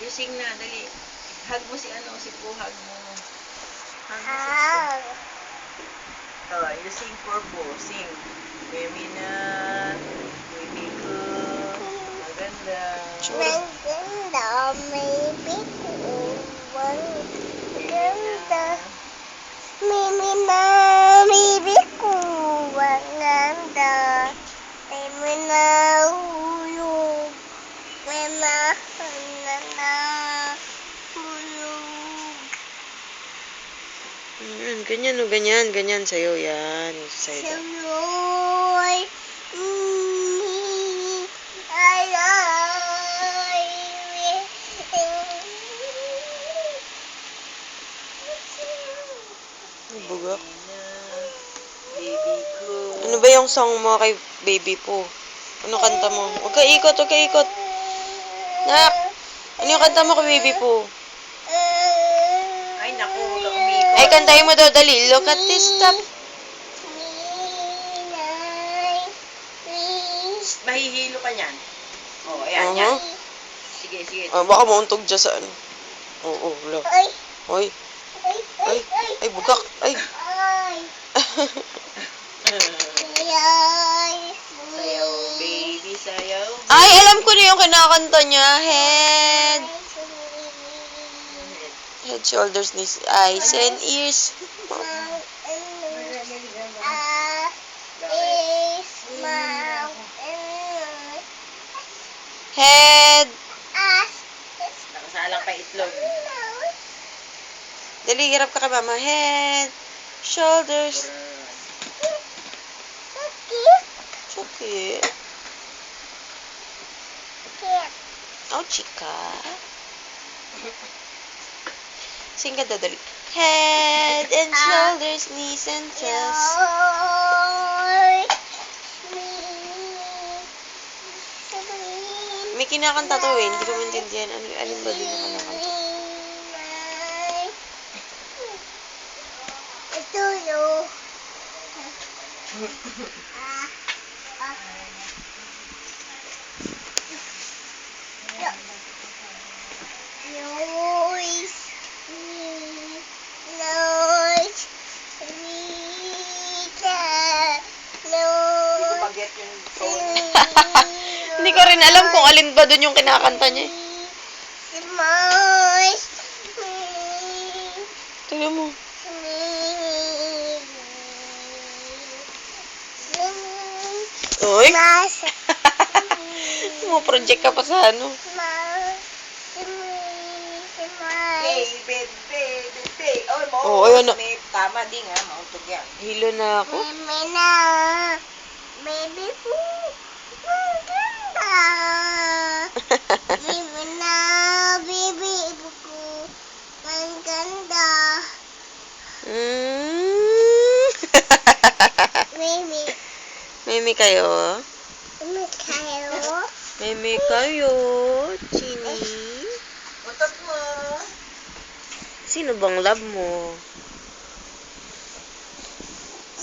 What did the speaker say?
You sing na, dali. Hug mo si ano, si Pooh, hug mo. Hug mo si Pooh. Oh, you sing for Pooh, sing. Baby na, baby ko, maganda. Maganda, baby ko, maganda. Mimi na, baby ko, maganda. Mimi na, ulog. Mima, na, ulog. Ganyan o, ganyan. Ganyan sa'yo, yan. Sa'yo. Sayoy, Bugak. Baby na, baby ko. Ano ba yung song mo kay Baby po? Ano kanta mo? Huwag ka ikot, huwag ka ikot. Nak! Ano yung kanta mo kay Baby po? Ay, naku, huwag ka umikot. Ay, kantahin mo daw, dali. Look at this stuff. Mahihilo ka niyan. Oh, ayan, yan. Sige, sige. Baka mauntog dyan sa ano. Oo, wala. Hoy. Ay, bugak. Ay. Sayaw, baby, sayaw. Ay, alam ko na yung kinakanta niya. Head, shoulders, knees, eyes, and ears. Head. Nakasalang pa itlog. Dali, hirap ka kay mama. Head, shoulders. Chukit. Oh, chika. Sing ka daw, dali. Head and shoulders, knees and chest. May kinakanta to eh. Hindi ko maintindihan. Alin ba din yung kinakanta? Ito yun. Pag-get yung phone. Hindi ko rin alam kung alin ba dun yung kinakanta niya eh. Tingnan mo. Uy! Mo-project ka pa sa ano. Baby. Oo, ayun na. May tama din ha, mauntog yan. Hilo na ako. Baby po, maganda. Baby na, baby ko, maganda. Baby, Mimi kayo. kayo. Mimi kayo. Chini. Utot mo. Sino bang love mo?